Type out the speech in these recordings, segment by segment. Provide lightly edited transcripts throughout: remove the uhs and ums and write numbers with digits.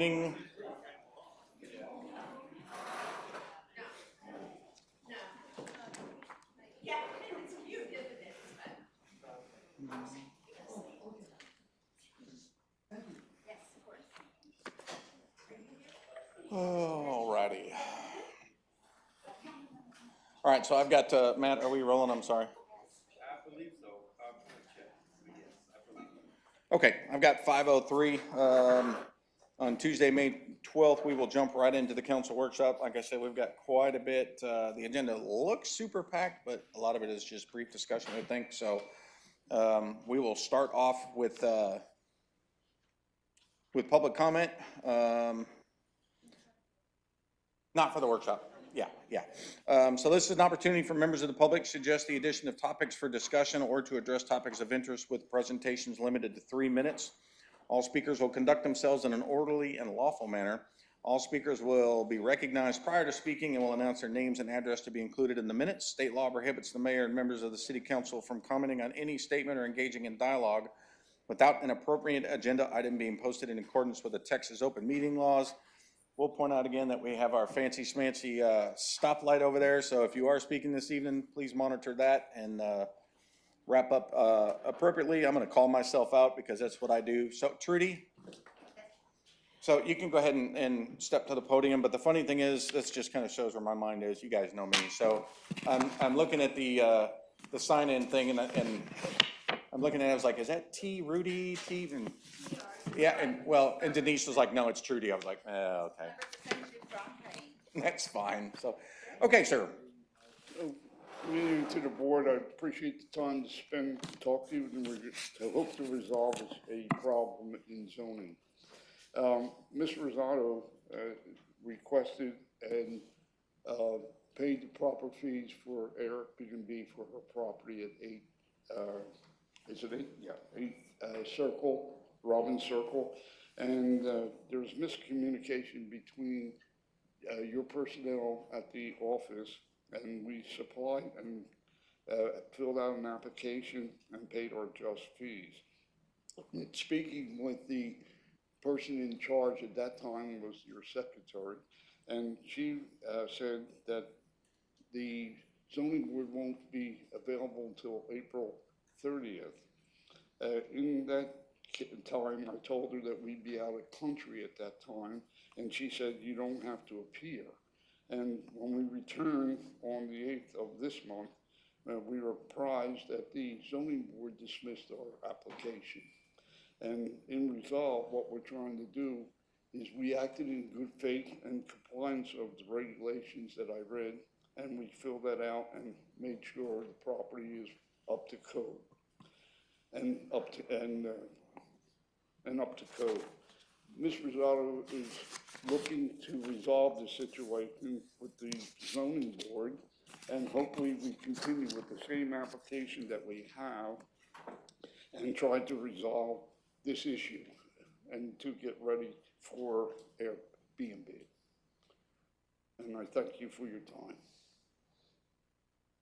evening. All righty. All right, so I've got, Matt, are we rolling? I'm sorry. I believe so. I'm gonna check. Yes, I believe so. Okay, I've got 5:03. On Tuesday, May 12th, we will jump right into the council workshop. Like I said, we've got quite a bit. The agenda looks super packed, but a lot of it is just brief discussion, I think. So we will start off with public comment. Not for the workshop. Yeah. So this is an opportunity for members of the public to suggest the addition of topics for discussion or to address topics of interest with presentations limited to 3 minutes. All speakers will conduct themselves in an orderly and lawful manner. All speakers will be recognized prior to speaking and will announce their names and address to be included in the minutes. State law prohibits the mayor and members of the city council from commenting on any statement or engaging in dialogue without an appropriate agenda item being posted in accordance with the Texas open meeting laws. We'll point out again that we have our fancy schmancy stoplight over there. So if you are speaking this evening, please monitor that and wrap up appropriately. I'm going to call myself out because that's what I do. So Trudy, so you can go ahead and step to the podium. But the funny thing is, this just kind of shows where my mind is. You guys know me. So I'm looking at the sign-in thing and I'm looking at it. I was like, is that T Rudy T? And yeah, and Denise was like, no, it's Trudy. I was like, oh, okay. That's fine. So, okay, sir. Good evening to the board. I appreciate the time to spend to talk to you and to hope to resolve a problem in zoning. Ms. Rosado requested and paid the proper fees for Airbnb for her property at 8, is it 8? Yeah, 8 Circle, Robbins Circle. And there was miscommunication between your personnel at the office, and we supplied and filled out an application and paid our just fees. Speaking with the person in charge at that time was your secretary, and she said that the zoning board won't be available until April 30th. In that time, I told her that we'd be out of country at that time, and she said, you don't have to appear. And when we returned on the 8th of this month, we were apprised that the zoning board dismissed our application. And in resolve, what we're trying to do is we acted in good faith and compliance of the regulations that I read, and we filled that out and made sure the property is up to code and up to code. Ms. Rosado is looking to resolve the situation with the zoning board, and hopefully we continue with the same application that we have and try to resolve this issue and to get ready for Airbnb. And I thank you for your time.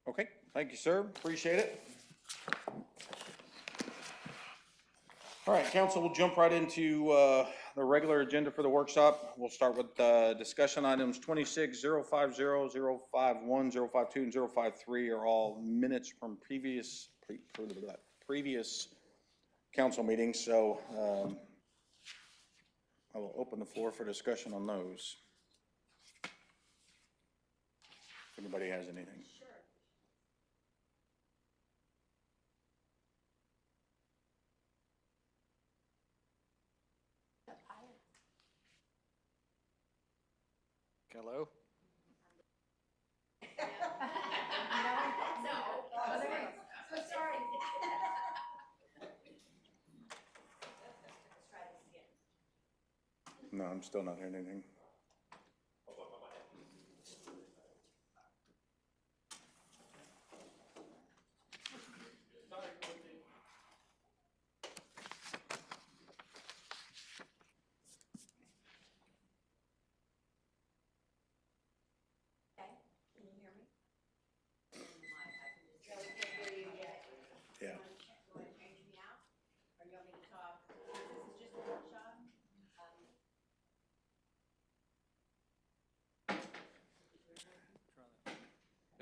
Okay, thank you, sir. Appreciate it. All right, council, we'll jump right into the regular agenda for the workshop. We'll start with discussion items 26, 050, 051, 052, and 053 are all minutes from previous council meetings. So I will open the floor for discussion on those. If anybody has anything. Hello? So sorry. No, I'm still not hearing anything. Yeah.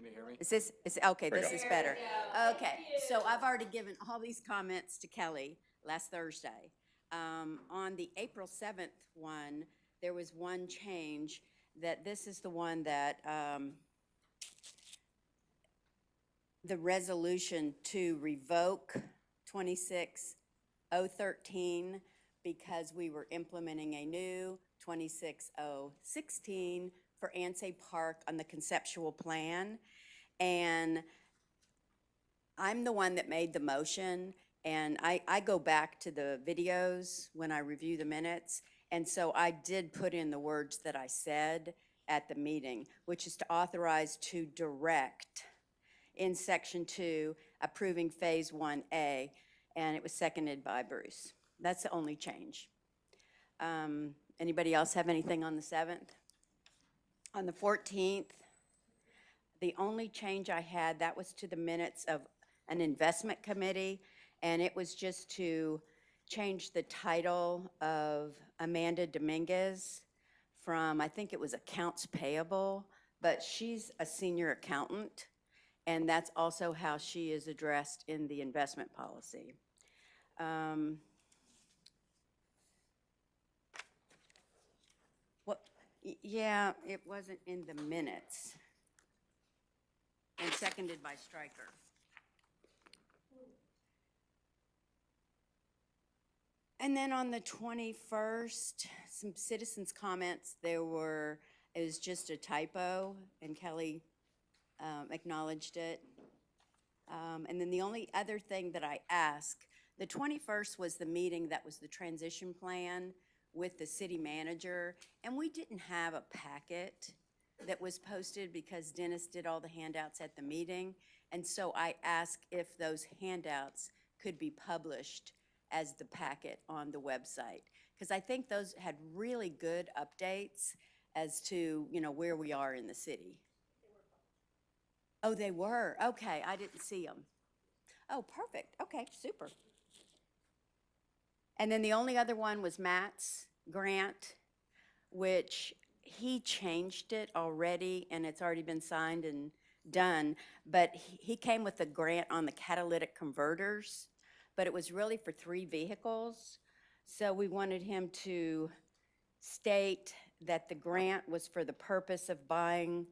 you hear me? Okay, There you this go. is better. Okay, so I've already given all these comments to Kelly last Thursday. On the April 7th one, there was one change, that this is the one that, the resolution to revoke 26013 because we were implementing a new 26016 for Ansay Park on the conceptual plan. And I'm the one that made the motion, and I go back to the videos when I review the minutes. And so I did put in the words that I said at the meeting, which is to authorize to direct in section 2, approving phase 1A, and it was seconded by Bruce. That's the only change. Anybody else have anything on the 7th? On the 14th, the only change I had, that was to the minutes of an investment committee, and it was just to change the title of Amanda Dominguez from, I think it was accounts payable, but she's a senior accountant, and that's also how she is addressed in the investment policy. Yeah, it wasn't in the minutes. And seconded by Stryker. And then on the 21st, some citizens' comments, it was just a typo, and Kelly acknowledged it. And then the only other thing that I asked, the 21st was the meeting that was the transition plan with the city manager, and we didn't have a packet that was posted because Dennis did all the handouts at the meeting. And so I asked if those handouts could be published as the packet on the website, because I think those had really good updates as to, where we are in the city. Oh, they were? Okay, I didn't see them. Oh, perfect. Okay, super. And then the only other one was Matt's grant, which he changed it already, and it's already been signed and done. But he came with a grant on the catalytic converters, but it was really for 3 vehicles. So we wanted him to state that the grant was for the purpose of buying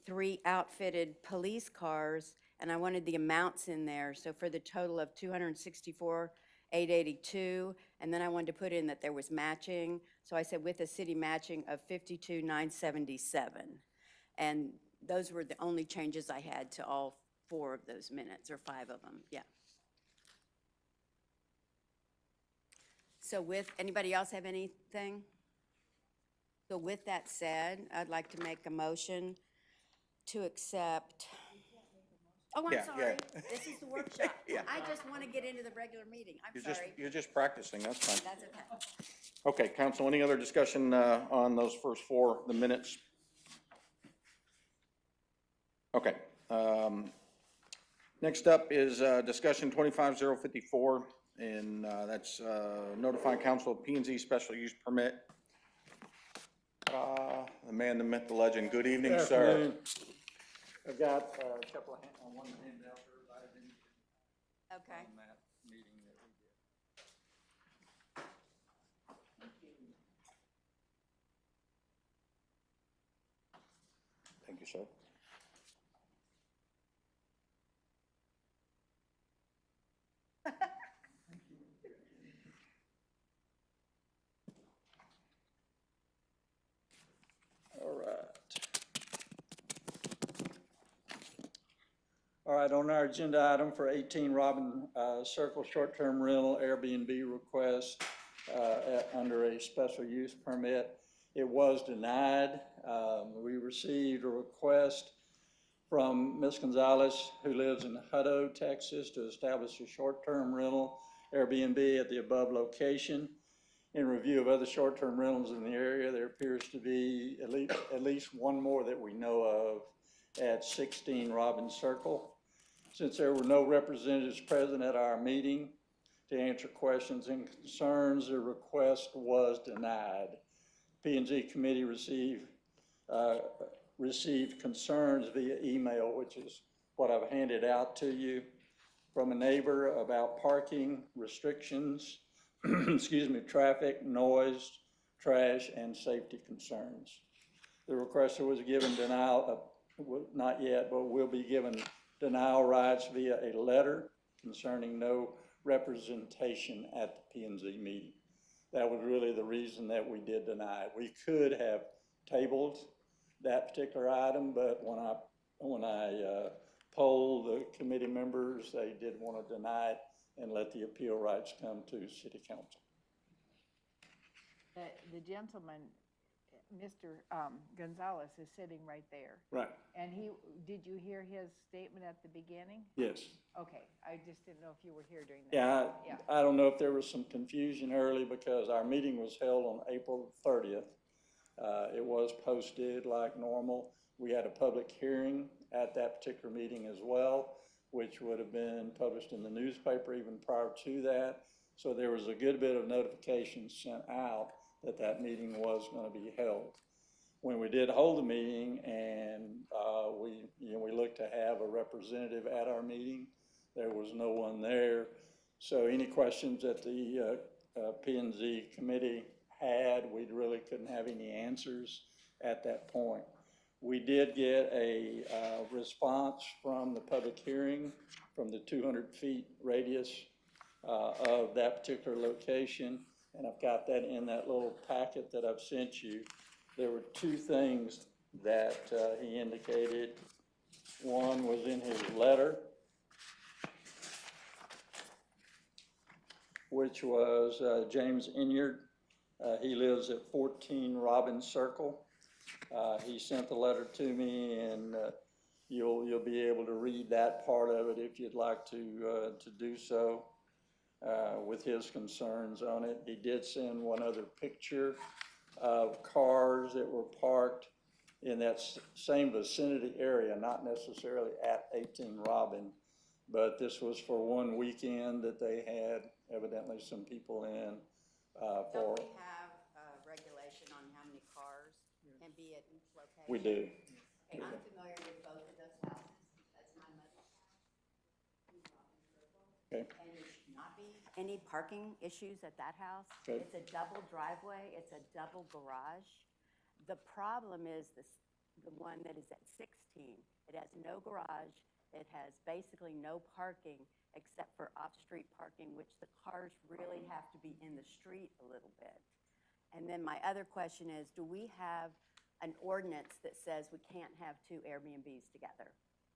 3 outfitted police cars, and I wanted the amounts in there. So for the total of $264,882, and then I wanted to put in that there was matching. So I said with a city matching of $52,977. And those were the only changes I had to all 4 of those minutes, or 5 of them, yeah. So anybody else have anything? So with that said, I'd like to make a motion to accept. Oh, I'm Yeah, sorry. yeah. This is the workshop. Yeah. I just want to get into the regular meeting. I'm sorry. You're just practicing, that's fine. That's okay. Okay, council, any other discussion on those first 4, the minutes? Okay. Next up is discussion 25054, and that's notify council of P&Z special use permit. The man, the myth, the legend. Good evening, Good sir. afternoon. I've got a couple of, one handout for everybody Okay. on that meeting that we did. Thank you, sir. All right. All right, on our agenda item for 18 Robin Circle short-term rental Airbnb request under a special use permit, it was denied. We received a request from Ms. Gonzalez, who lives in Hutto, Texas, to establish a short-term rental Airbnb at the above location. In review of other short-term rentals in the area, there appears to be at least one more that we know of at 16 Robin Circle. Since there were no representatives present at our meeting to answer questions and concerns, the request was denied. P&Z committee received received concerns via email, which is what I've handed out to you, from a neighbor about parking restrictions, excuse me, traffic, noise, trash, and safety concerns. The requester was given denial, not yet, but will be given denial rights via a letter concerning no representation at the P and Z meeting. That was really the reason that we did deny it. We could have tabled that particular item, but when I polled the committee members, they did want to deny it and let the appeal rights come to city council. The gentleman, Mr. Gonzalez, is sitting right there. Right. And did you hear his statement at the beginning? Yes. Okay, I just didn't know if you were here during that. Yeah, I don't know if there was some confusion early because our meeting was held on April 30th. It was posted like normal. We had a public hearing at that particular meeting as well, which would have been published in the newspaper even prior to that. So there was a good bit of notification sent out that that meeting was going to be held. When we did hold the meeting and we looked to have a representative at our meeting, there was no one there. So any questions that the P&Z committee had, we really couldn't have any answers at that point. We did get a response from the public hearing from the 200 feet radius of that particular location, and I've got that in that little packet that I've sent you. There were two things that he indicated. One was in his letter, which was James Inyard. He lives at 14 Robbins Circle. He sent the letter to me, and you'll be able to read that part of it if you'd like to do so with his concerns on it. He did send one other picture of cars that were parked in that same vicinity area, not necessarily at 18 Robin, but this was for one weekend that they had evidently some people in for. Don't we have a regulation on how many cars can be at each location? We do. Okay, I'm familiar with both of those houses. That's my mother's house. Okay. And there should not be any parking issues at that house. Okay. It's a double driveway, it's a double garage. The problem is the one that is at 16. It has no garage. It has basically no parking except for off-street parking, which the cars really have to be in the street a little bit. And then my other question is, do we have an ordinance that says we can't have two Airbnbs together?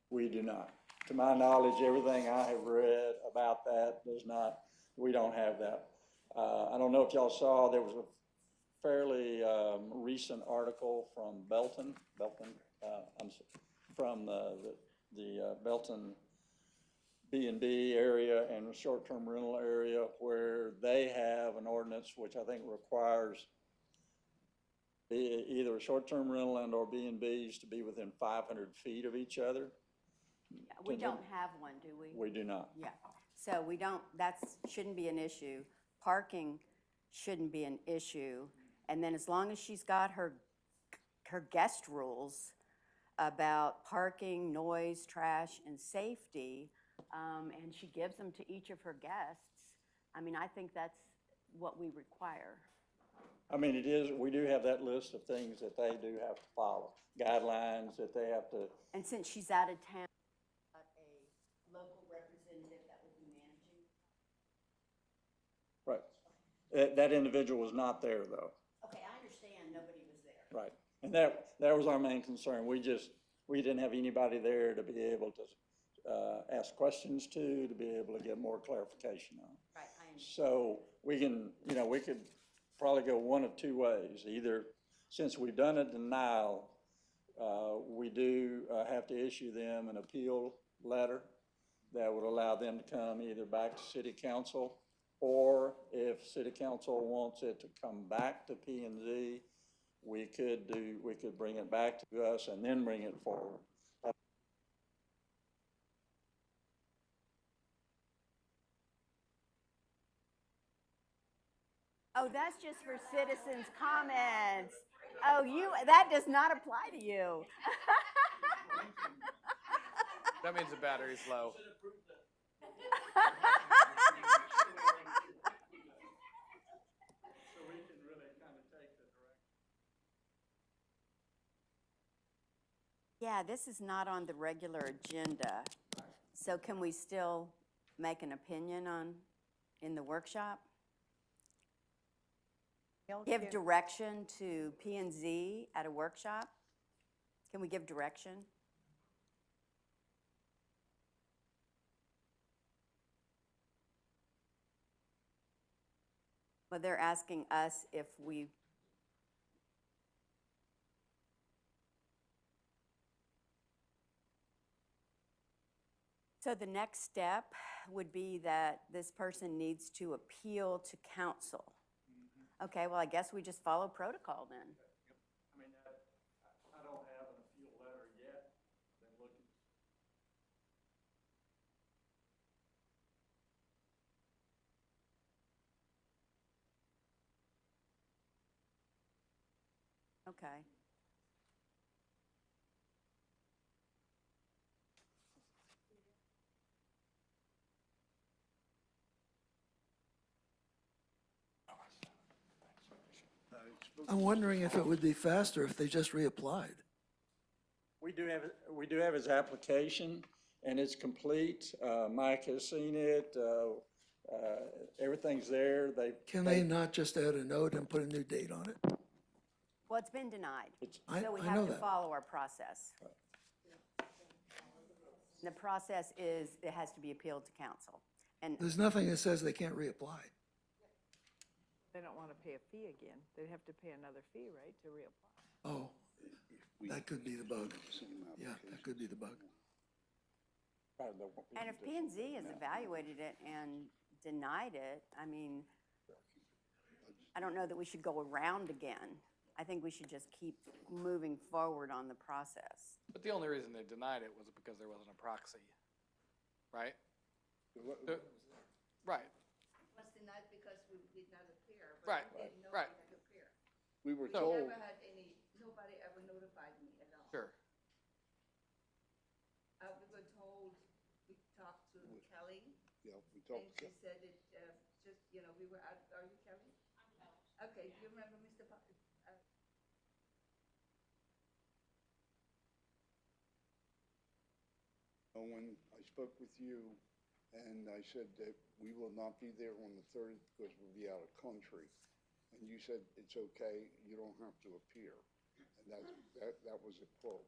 We do not. To my knowledge, everything I have read about that does not, we don't have that. I don't know if y'all saw, there was a fairly recent article from from the Belton B&B area and short-term rental area where they have an ordinance which I think requires either a short-term rental and or B&Bs to be within 500 feet of each other. We don't have one, do we? We do not. Yeah, so we don't, shouldn't be an issue. Parking shouldn't be an issue. And then as long as she's got her guest rules about parking, noise, trash, and safety, and she gives them to each of her guests, I mean, I think that's what we require. I mean, it is, we do have that list of things that they do have to follow, guidelines that they have to. And since she's out of town, a local representative that would be managing? Right. That individual was not there, though. Okay, I understand nobody was there. Right. And that was our main concern. We didn't have anybody there to be able to ask questions to be able to get more clarification on. Right, I understand. So we could probably go one of two ways. Either, since we've done a denial, we do have to issue them an appeal letter that would allow them to come either back to city council, or if city council wants it to come back to P&Z, we could bring it back to us and then bring it forward. Oh, that's just for citizens' comments. Oh, So that does not apply to you. That means the battery's low. So we can really kind of take the direction. Yeah, this is not on the regular agenda. So can we still make an opinion in the workshop? Give direction to P and Z at a workshop? Can we give direction? Well, they're asking us if we. So the next step would be that this person needs to appeal to council. Okay, well, I guess we just follow protocol then. I mean, I don't have an appeal letter yet. Been looking. Okay. I'm wondering if it would be faster if they just reapplied. We do have his application, and it's complete. Mike has seen it. Everything's there. Can they not just add a note and put a new date on it? Well, it's been denied, I so we know have to that. follow our process. The process is, it has to be appealed to council. And There's nothing that says they can't reapply. They don't want to pay a fee again. They'd have to pay another fee, right, to reapply? Oh, that could be the bug. Yeah, that could be the bug. And if P and Z has evaluated it and denied it, I mean, I don't know that we should go around again. I think we should just keep moving forward on the process. But the only reason they denied it was because there wasn't a proxy, right? Right, Was denied because we did not appear, Right, but we didn't know right. we had to appear. We were So- told, Never had any, nobody ever notified me at all. sure. We were told, we talked to Kelly, yeah, we and talked, she said it, just, we were out, are you Kelly? Okay, do you remember Mr. when I spoke with you, and I said that we will not be there on the 30th because we'll be out of country. And you said, it's okay, you don't have to appear. And that was a quote.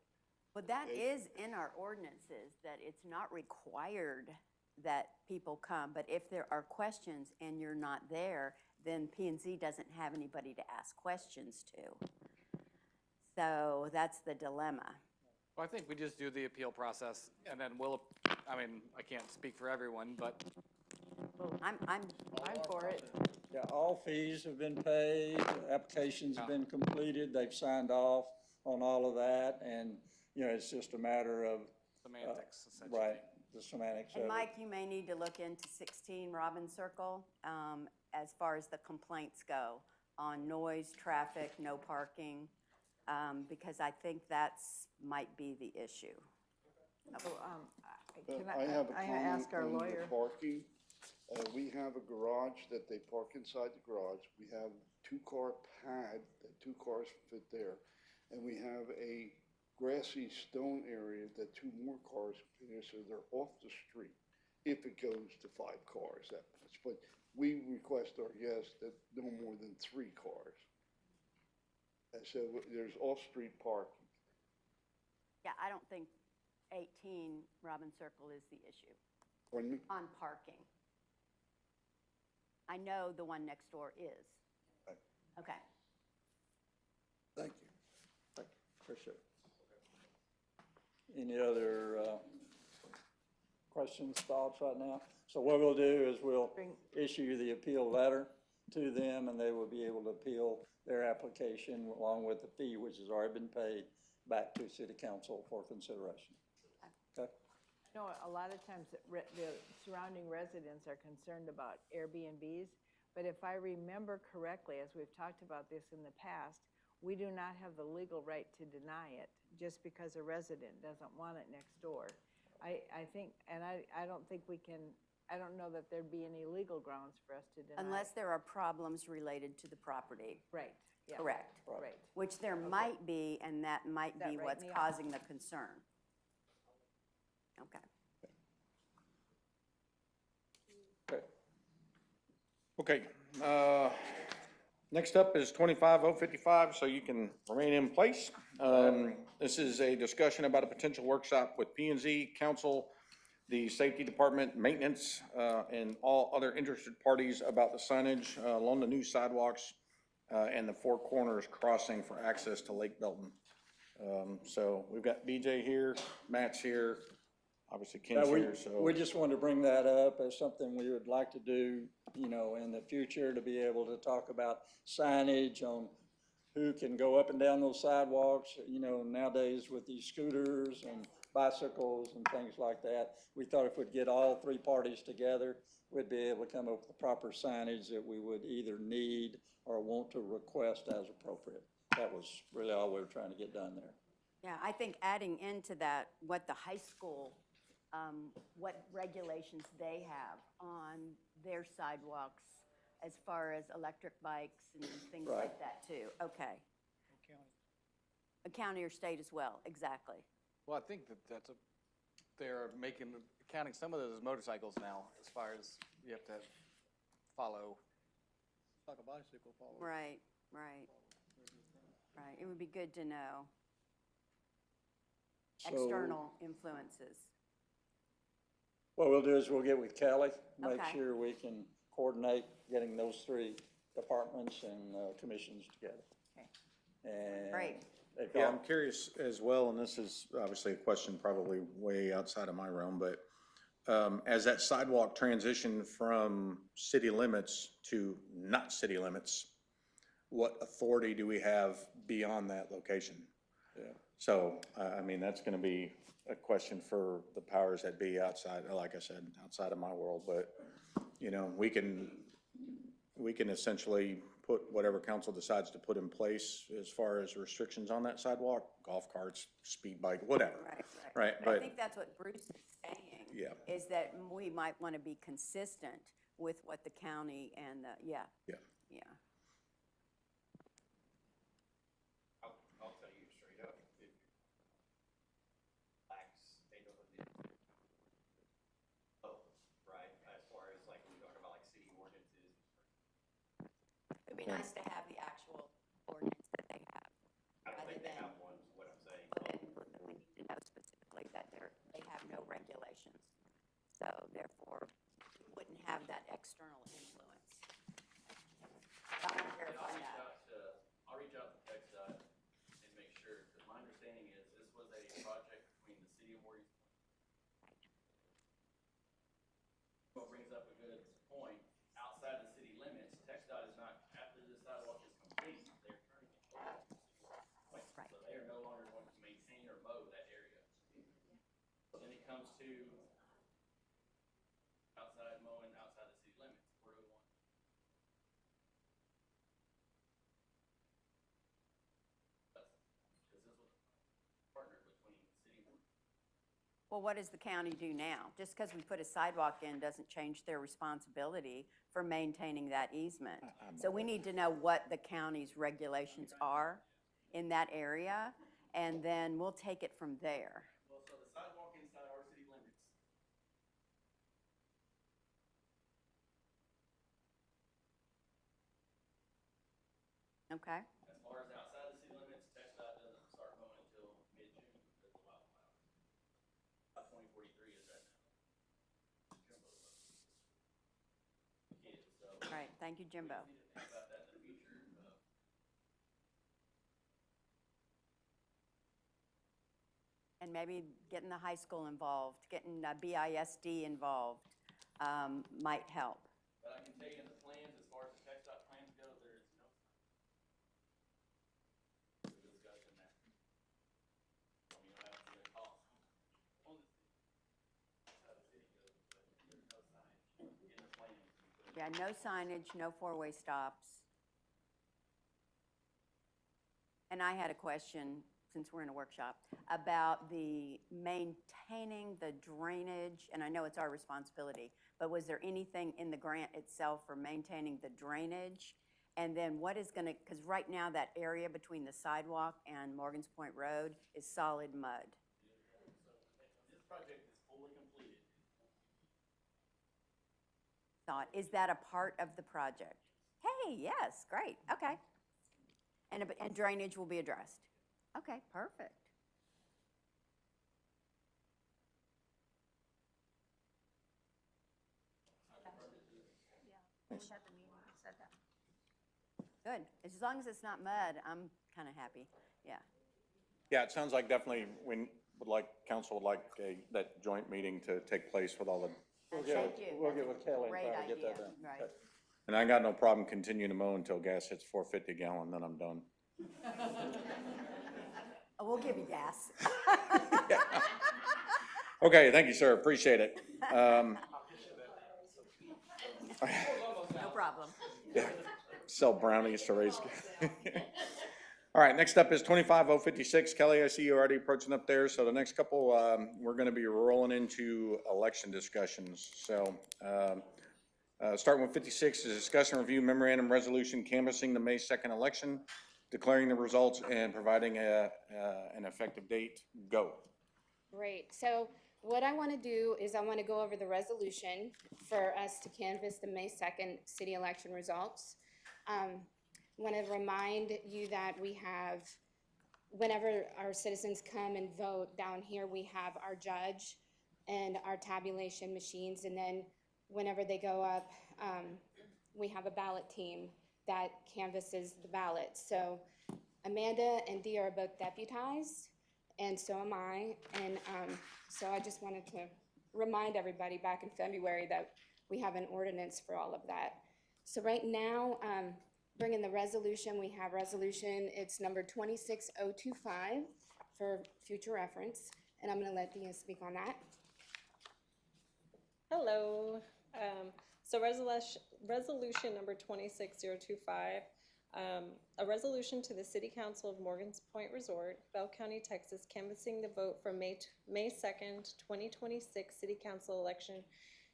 But that is in our ordinances, that it's not required that people come, but if there are questions and you're not there, then P and Z doesn't have anybody to ask questions to. So that's the dilemma. Well, I think we just do the appeal process, and then I mean, I can't speak for everyone, but I'm for it. Yeah, all fees have been paid, applications have been completed, they've signed off on all of that, and, it's just a matter of, semantics, essentially. right, the semantics of And it. Mike, you may need to look into 16 Robin Circle as far as the complaints go on noise, traffic, no parking, because I think that's might be the issue. So, But can I have a I comment ask our on the lawyer? parking. We have a garage that they park inside the garage. We have 2-car pad, that 2 cars fit there. And we have a grassy stone area that 2 more cars fit there, so they're off the street if it goes to 5 cars that much. But we request our guests that no more than 3 cars. And so there's off-street parking. Yeah, I don't think 18 Robin Circle is the issue Pardon me? on parking. I know the one next door is. Right. Okay. Thank you. Appreciate it. Any other questions, thoughts right now? So what we'll do is we'll issue the appeal letter to them, and they will be able to appeal their application along with the fee, which has already been paid, back to city council for consideration. Okay? No, a lot of times the surrounding residents are concerned about Airbnbs, but if I remember correctly, as we've talked about this in the past, we do not have the legal right to deny it just because a resident doesn't want it next door. I think, and I don't think we can, I don't know that there'd be any legal grounds for us to deny it. Unless there are problems related to the property. Right, yeah. Correct. Right. Which there might be, and that might That be right what's in the causing the concern. Okay. Okay. Okay, next up is 25055, so you can remain in place. This is a discussion about a potential workshop with P and Z Council, the Safety Department, Maintenance, and all other interested parties about the signage along the new sidewalks and the Four Corners crossing for access to Lake Belton. So we've got BJ here, Matt's here, obviously Ken's here, so. We just wanted to bring that up as something we would like to do, you know, in the future, to be able to talk about signage on who can go up and down those sidewalks, you know, nowadays with these scooters and bicycles and things like that. We thought if we'd get all three parties together, we'd be able to come up with the proper signage that we would either need or want to request as appropriate. That was really all we were trying to get done there. Yeah, I think adding into that what the high school, what regulations they have on their sidewalks as far as electric bikes and things Right. like that too. Okay. A county or state as well, exactly. Well, I think that's they're counting some of those as motorcycles now, as far as you have to follow. Like a bicycle follow. Right. It would be good to know So external influences. what we'll do is we'll get with Kelly, make Okay. sure we can coordinate getting those three departments and commissions together. Okay. And Great. they've Yeah, got- I'm curious as well, and this is obviously a question probably way outside of my realm, but as that sidewalk transitioned from city limits to not city limits, what authority do we have beyond that location? Yeah. So, I mean, that's gonna be a question for the powers that be outside, like I said, outside of my world, but, you know, we can essentially put whatever council decides to put in place as far as restrictions on that sidewalk, golf carts, speed bike, whatever. Right, I but, think that's what Bruce is saying. Yeah. Is that we might want to be consistent with what the county and, yeah. Yeah. I'll tell you straight up, if lacks a right, as far as like, when we talk about like city ordinances. It'd be nice to have the actual ordinance that they have. I don't think they Rather have one, is what I'm saying. Then we need to know specifically that they have no regulations. So therefore, we wouldn't have that external influence. I want to verify that. I'll reach out to TxDOT and make sure, because my understanding is this was a project between the city of Morgantown. What brings up a good point, outside the city limits, TxDOT is not, after this sidewalk is complete, they're turning it over. Right. So they are no longer going to maintain or mow that area. Then it comes to outside mowing, outside the city limits, where do we want? Because this was a partner between the city and Well, what does the county do now? Just because we put a sidewalk in doesn't change their responsibility for maintaining that easement. So we need to know what the county's regulations are in that area, and then we'll take it from there. well, so the sidewalk inside our city limits. Okay? As far as outside the city limits, TxDOT doesn't start mowing until mid-June because of the wildfire. About 2043 is that now. Kids, so All right, thank you, Jimbo. we need to think about that in the future. And maybe getting the high school involved, getting BISD involved might help. But I can tell you in the plans, as far as the TxDOT plans go, there is no discussion that. You know, that's gonna cost. On the city, that's how the city goes, but there's no sign in the plans. Yeah, no signage, no four-way stops. And I had a question, since we're in a workshop, about the maintaining the drainage, and I know it's our responsibility, but was there anything in the grant itself for maintaining the drainage? And then what is gonna, because right now that area between the sidewalk and Morgan's Point Road is solid mud. This project is fully completed. Is that a part of the project? Hey, yes, great, okay. And drainage will be addressed? Okay, perfect. Good, as long as it's not mud, I'm kind of happy, yeah. Yeah, it sounds like definitely council would like that joint meeting to take place with all the, Thank you. We'll That's get a with Kelly and great try to get that idea, done. right. Okay. and I got no problem continuing to mow until gas hits $4.50 a gallon, then I'm done. Oh, we'll give you gas. Okay, thank you, sir, appreciate it. No problem. Yeah, sell brownies to raise. All right, next up is 25056. Kelly, I see you already approaching up there. So the next couple, we're going to be rolling into election discussions. So starting with 56 is discussion review memorandum resolution canvassing the May 2nd election, declaring the results and providing an effective date. Go. Great. So what I want to do is I want to go over the resolution for us to canvass the May 2nd city election results. I want to remind you that we have, whenever our citizens come and vote down here, we have our judge and our tabulation machines. And then whenever they go up, we have a ballot team that canvasses the ballots. So Amanda and Dee are both deputized, and so am I. And so I just wanted to remind everybody back in February that we have an ordinance for all of that. So right now, bringing the resolution, we have resolution, it's number 26025 for future reference. And I'm going to let Dee speak on that. Hello. So resolution number 26025, a resolution to the City Council of Morgan's Point Resort, Bell County, Texas, canvassing the vote for May 2nd, 2026 City Council election,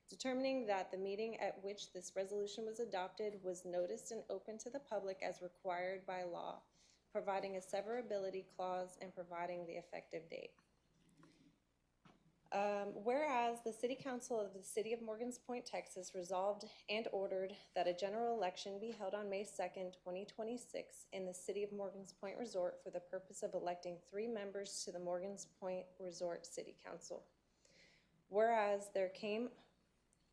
determining that the meeting at which this resolution was adopted was noticed and open to the public as required by law, providing a severability clause and providing the effective date. Whereas the City Council of the City of Morgan's Point, Texas resolved and ordered that a general election be held on May 2nd, 2026 in the City of Morgan's Point Resort for the purpose of electing 3 members to the Morgan's Point Resort City Council. Whereas there came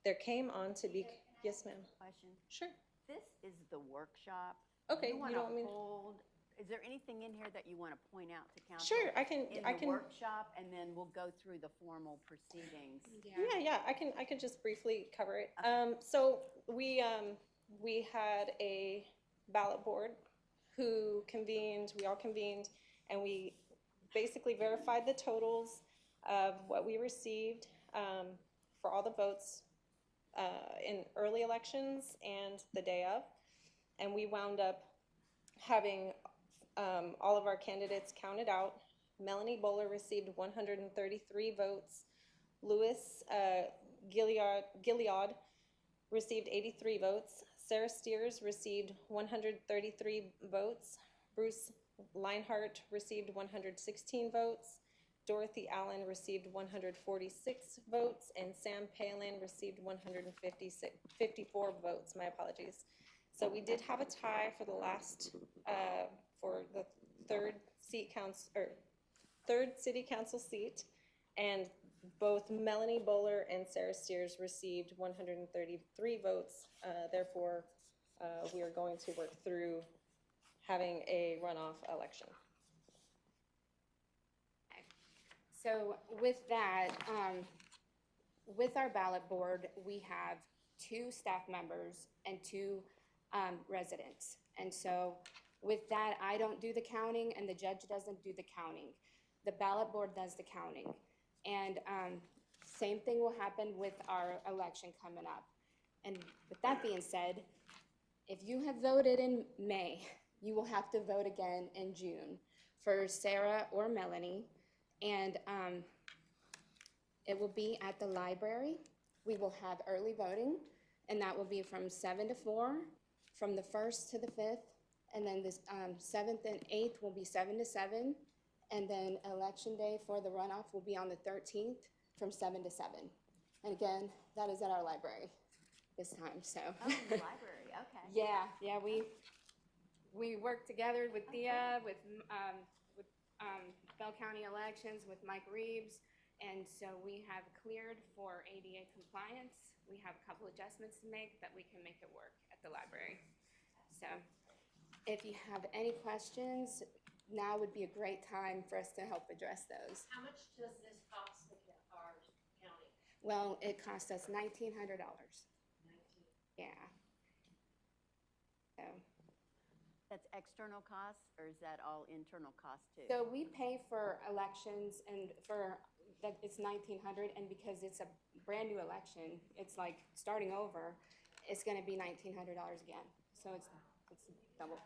on to be, yes ma'am. Question. Sure. This is the workshop. Okay, You you don't mean. hold, is there anything in here that you want to point out to council? Sure, I can. In the workshop, and then we'll go through the formal proceedings. Yeah, I can just briefly cover it. So we had a ballot board who convened, we all convened, and we basically verified the totals of what we received for all the votes in early elections and the day of. And we wound up having all of our candidates counted out. Melanie Bowler received 133 votes. Louis Gilead received 83 votes. Sarah Steers received 133 votes. Bruce Leinhart received 116 votes. Dorothy Allen received 146 votes, and Sam Palin received 154 votes. My apologies. So we did have a tie for the last, for the third city council seat, and both Melanie Bowler and Sarah Steers received 133 votes. Therefore, we are going to work through having a runoff election. So with that, with our ballot board, we have 2 staff members and 2 residents. And so with that, I don't do the counting and the judge doesn't do the counting. The ballot board does the counting. And same thing will happen with our election coming up. And with that being said, if you have voted in May you will have to vote again in June for Sarah or Melanie. And it will be at the library. We will have early voting, and that will be from 7 to 4, from the 1st to the 5th. And then the 7th and 8th will be 7 to 7. And then election day for the runoff will be on the 13th from 7 to 7. And again, that is at our library this time, so. Oh, the library, okay. Yeah, we work together with Thea, with Bell County Elections, with Mike Reeves, and so we have cleared for ADA compliance. We have a couple adjustments to make, but we can make it work at the library. So if you have any questions, now would be a great time for us to help address those. How much does this cost our county? Well, it cost us $1,900. Yeah. So. That's external costs, or is that all internal costs too? So we pay for elections, and for that it's $1,900, and because it's a brand new election, it's like starting over, it's gonna be $1,900 again. So it's double.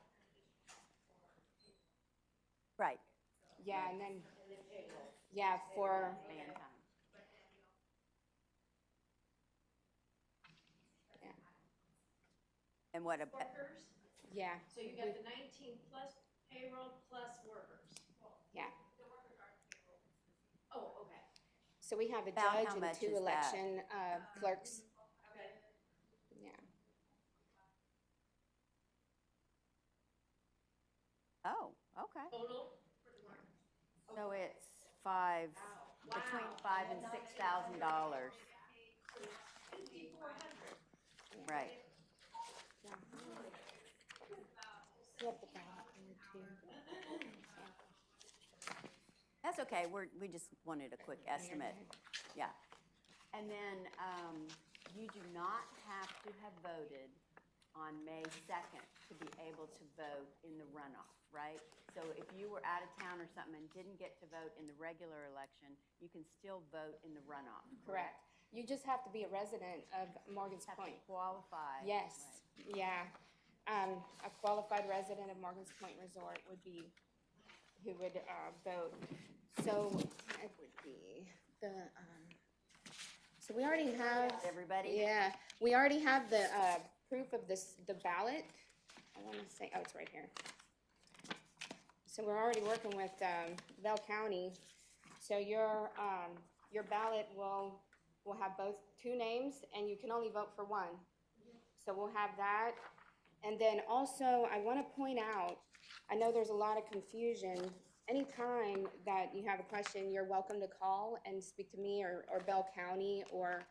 Right. Yeah, and then, yeah, for, Man time. yeah, And what about, Workers? yeah, So you got the 19 plus payroll plus workers? yeah. Oh, okay. So we have a About how judge and much 2 is that? election clerks. Okay. Yeah. oh, okay. Total? So it's between $5,000 and $6,000. Right. You have the ballot here too. That's okay, we just wanted a quick estimate, yeah. And then, you do not have to have voted on May 2nd to be able to vote in the runoff, right? So if you were out of town or something and didn't get to vote in the regular election, you can still vote in the runoff, Correct. You just have to be a resident of Morgan's Have to Point. qualify. Yes, yeah. A qualified resident of Morgan's Point Resort would be, who would vote. So it would be the, so we already have. Everybody? Yeah, we already have the proof of the ballot. I want to say, oh, it's right here. So we're already working with Bell County. So your ballot will have both 2 names, and you can only vote for 1. So we'll have that. And then also, I want to point out, I know there's a lot of confusion. Anytime that you have a question, you're welcome to call and speak to me or Bell County, or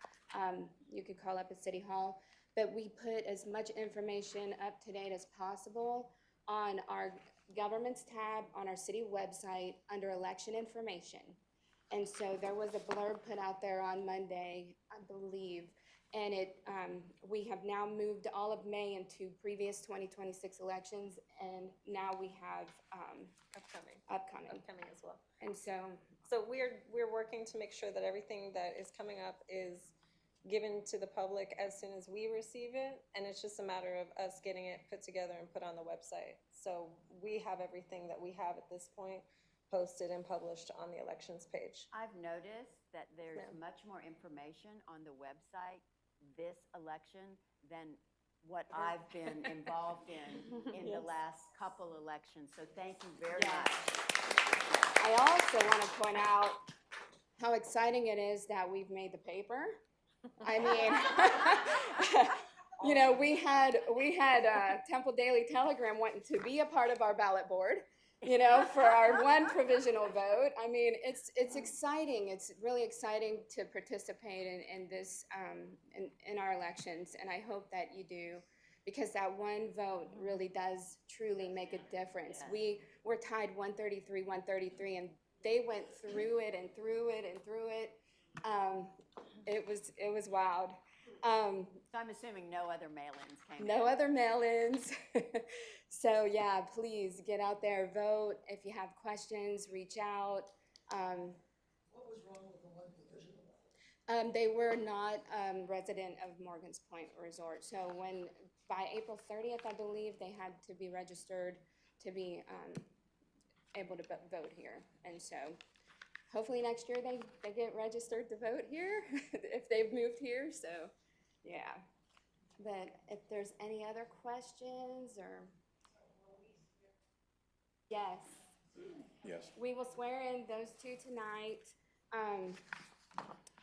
you could call up at City Hall. But we put as much information up to date as possible on our governments tab on our city website under election information. And so there was a blurb put out there on Monday, I believe, and we have now moved all of May into previous 2026 elections, and now we have upcoming As well. And so, So we're working to make sure that everything that is coming up is given to the public as soon as we receive it, and it's just a matter of us getting it put together and put on the website. So we have everything that we have at this point posted and published on the elections page. I've noticed that there's Ma'am. much more information on the website this election than what I've been involved in the last couple elections, so thank you very Yeah. much. I also want to point out how exciting it is that we've made the paper. I mean, you know, we had Temple Daily Telegram wanting to be a part of our ballot board, you know, for our 1 provisional vote. I mean, it's exciting. It's really exciting to participate in this, in our elections, and I hope that you do, because that 1 vote really does truly make a difference. Yes. We're tied 133, and they went through it and through it and through it. It was wild. So I'm assuming no other mail-ins came in. No other mail-ins. So yeah, please get out there, vote. If you have questions, reach out. What was wrong with the 1 provisional? They were not resident of Morgan's Point Resort. So by April 30th, I believe, they had to be registered to be able to vote here. And so hopefully next year they get registered to vote here if they've moved here. So, yeah. But if there's any other questions or. Yes. Yes. We will swear in those two tonight.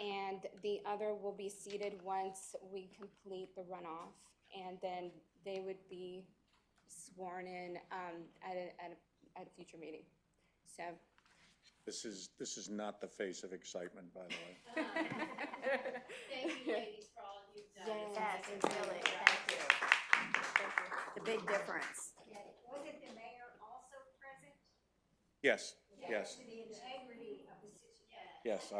And the other will be seated once we complete the runoff. And then they would be sworn in at a future meeting. So. This is not the face of excitement, by the way. Thank you, ladies, for all you've done. Yes, it's really, thank you. The big difference. Wasn't the mayor also present? Yes, yes. To the integrity of the situation. Yes,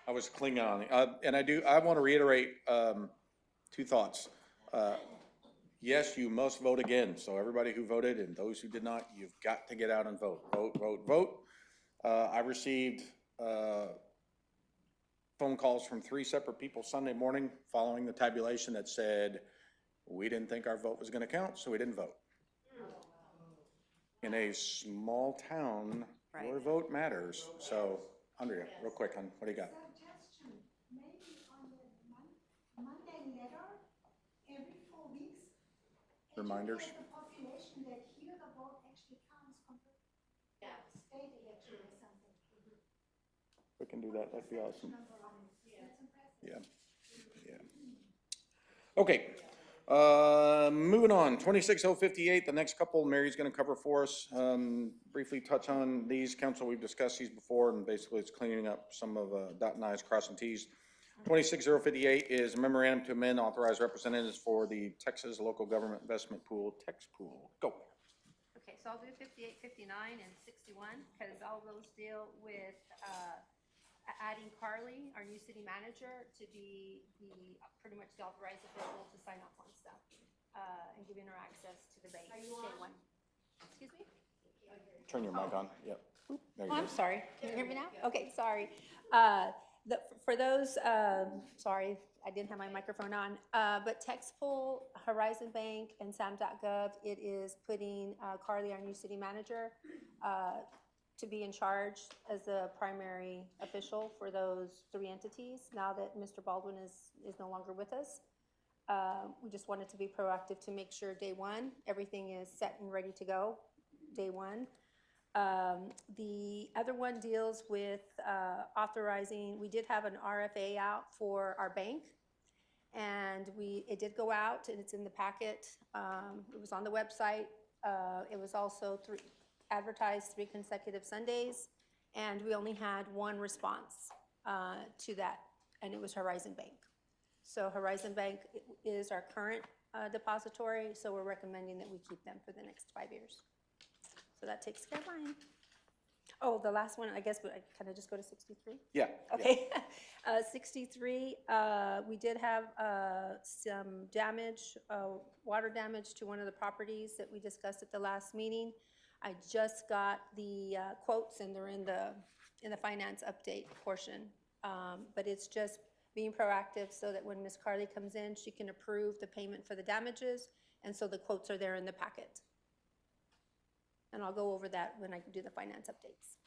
I was clinging on. And I want to reiterate, two thoughts. Yes, you must vote again. So everybody who voted and those who did not, you've got to get out and vote. Vote, vote, vote. I received, phone calls from 3 separate people Sunday morning following the tabulation that said, we didn't think our vote was going to count, so we didn't vote. In a small town, your vote matters. So, Andrea, real quick, hon, what do you got? Suggestion, maybe on the Monday letter, every 4 weeks. Reminders? educate the population that here the vote actually counts compared to state election or something. We can do that, that'd be awesome. Number on it. That's impressive. Yeah, yeah. Okay, moving on, 26058, the next couple Mary's gonna cover for us. Briefly touch on these, council, we've discussed these before, and basically it's cleaning up some of, dotting i's, crossing t's. 26058 is a memorandum to amend authorized representatives for the Texas Local Government Investment Pool, Tex Pool. Go. Okay, so I'll do 58, 59, and 61, because all those deal with adding Carly, our new city manager, to be pretty much the authorized official to sign off on stuff, and giving her access to the bank. Are you day on? one. Excuse me? Turn your mic on, yep. There you Oh, I'm go. sorry. Can you hear me now? Okay, sorry. For those, sorry, I didn't have my microphone on, but TextPool, Horizon Bank, and SAM.gov, it is putting Carly, our new city manager, to be in charge as the primary official for those 3 entities, now that Mr. Baldwin is no longer with us. We just wanted to be proactive to make sure day one, everything is set and ready to go, day one. The other one deals with authorizing, we did have an RFA out for our bank, and it did go out, and it's in the packet. It was on the website. It was also advertised 3 consecutive Sundays, and we only had 1 response to that, and it was Horizon Bank. So Horizon Bank is our current depository, so we're recommending that we keep them for the next 5 years. So that takes care of mine. Oh, the last one, I guess, can I just go to 63? Yeah. Okay. 63, we did have some damage, water damage to one of the properties that we discussed at the last meeting. I just got the quotes, and they're in the finance update portion. But it's just being proactive so that when Ms. Carly comes in, she can approve the payment for the damages, and so the quotes are there in the packet. And I'll go over that when I do the finance updates.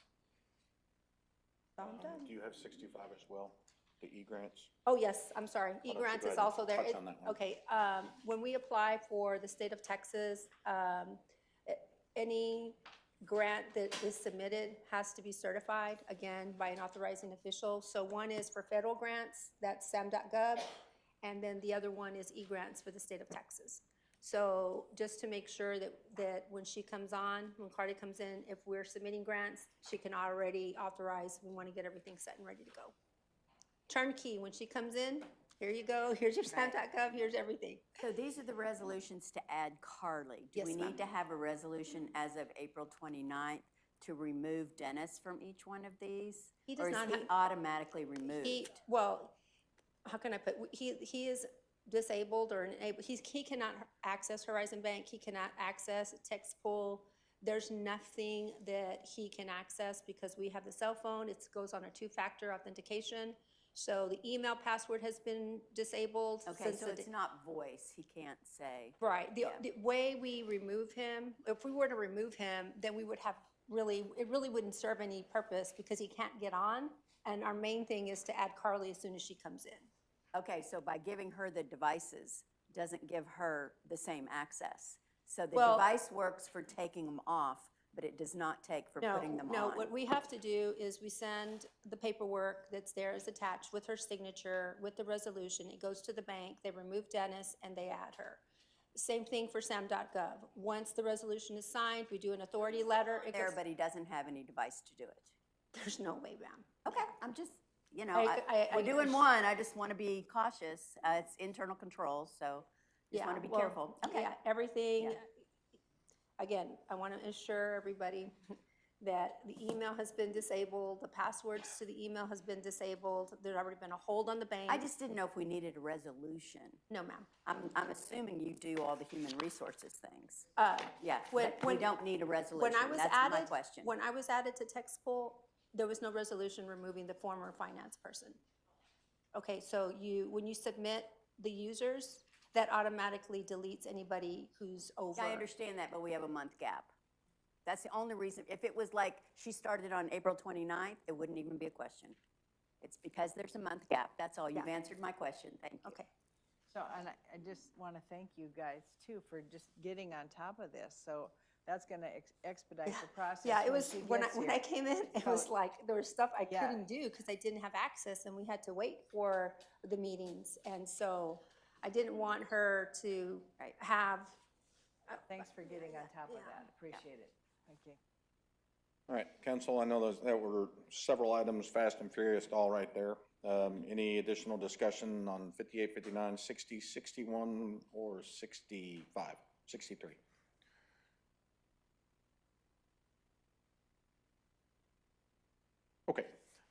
So I'm done. Do you have 65 as well, the e-grants? Oh, yes, I'm sorry. don't you E-grants go is ahead and also there. touch on that one? Okay, when we apply for the state of Texas, any grant that is submitted has to be certified, again, by an authorizing official. So one is for federal grants, that's SAM.gov, and then the other one is e-grants for the state of Texas. So just to make sure that when she comes on, when Carly comes in, if we're submitting grants, she can already authorize, we want to get everything set and ready to go. Turnkey, when she comes in, here you go, here's your SAM.gov, here's everything. So these are the resolutions to add Carly. Do Yes, we ma'am. need to have a resolution as of April 29th to remove Dennis from each one of these? He does not Or is he have- automatically removed? Well, how can I put, he is disabled or unable, he cannot access Horizon Bank, he cannot access TextPool. There's nothing that he can access because we have the cell phone, it goes on a 2-factor authentication. So the email password has been disabled. Okay, since so the it's not voice, he can't say. Right, Yeah. the way we remove him, if we were to remove him, then we would have it really wouldn't serve any purpose because he can't get on. And our main thing is to add Carly as soon as she comes in. Okay, so by giving her the devices, doesn't give her the same access. So the Well- device works for taking them off, but it does not take for putting them on. No, what we have to do is we send the paperwork that's there is attached with her signature, with the resolution. It goes to the bank, they remove Dennis, and they add her. Same thing for SAM.gov. Once the resolution is signed, we do an authority letter. It There, goes, but he doesn't have any device to do it. there's no way, ma'am. Okay, I'm just, you know, I we're doing one, I just want to be cautious. It's internal controls, so just Yeah, want to be well, careful. Okay. Yeah, everything, Yeah. again, I want to assure everybody that the email has been disabled, the passwords to the email has been disabled, there's already been a hold on the bank. I just didn't know if we needed a resolution. No, ma'am. I'm assuming you do all the human resources things. Uh, Yeah, when- but we when- don't need a resolution. When I was That's my added, question. when I was added to TextPool, there was no resolution removing the former finance person. Okay, so when you submit the users, that automatically deletes anybody who's over. Yeah, I understand that, but we have a month gap. That's the only reason. If it was like she started on April 29th, it wouldn't even be a question. It's because there's a month gap. That's all. You've Yeah. answered my question. Thank you. Okay. So, and I just want to thank you guys too for just getting on top of this. So that's going to expedite the process. Yeah, it when was, she when gets I here. came in, it So- was like, there was stuff I Yeah. couldn't do because I didn't have access and we had to wait for the meetings. And so I didn't want her to have, Thanks for getting on top of that. Appreciate it. Thank you. All right, council, I know those, that were several items, fast and furious, all right there. Any additional discussion on 58, 59, 60, 61, or 65, 63? Okay,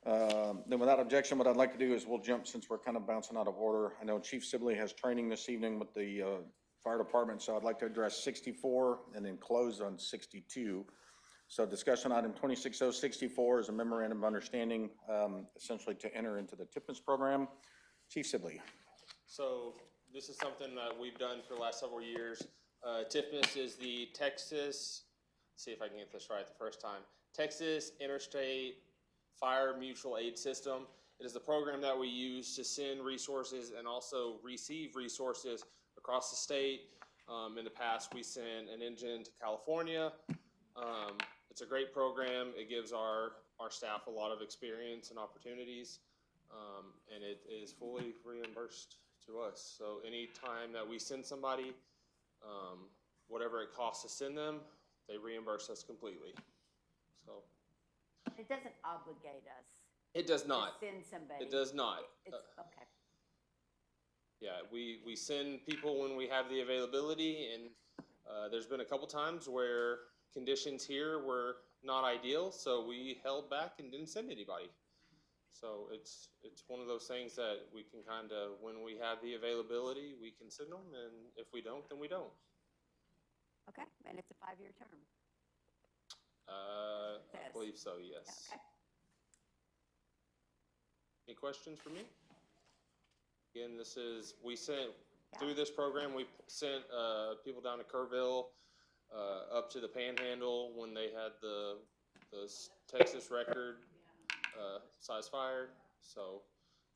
then without objection, what I'd like to do is we'll jump, since we're kind of bouncing out of order. I know Chief Sibley has training this evening with the fire department, so I'd like to address 64 and then close on 62. So discussion item 26064 is a memorandum of understanding, essentially to enter into the TIPMIS program. Chief Sibley. So this is something that we've done for the last several years. TIFMAS is the Texas, see if I can get this right the first time, Texas Interstate Fire Mutual Aid System. It is the program that we use to send resources and also receive resources across the state. In the past, we sent an engine to California. It's a great program. It gives our staff a lot of experience and opportunities. And it is fully reimbursed to us. So anytime that we send somebody, whatever it costs to send them, they reimburse us completely. So It doesn't obligate us. it does to not. Send somebody. It does not. It's, okay. Yeah, we send people when we have the availability, and there's been a couple times where conditions here were not ideal, so we held back and didn't send anybody. So it's one of those things that we can kind of, when we have the availability, we can send them, and if we don't, then we don't. Okay, and it's a 5-year term. I Yes. believe so, yes. Okay. Any questions for me? Again, we sent, through this program, we sent people down to Kerrville, up to the Panhandle when they had the Texas record size fire. So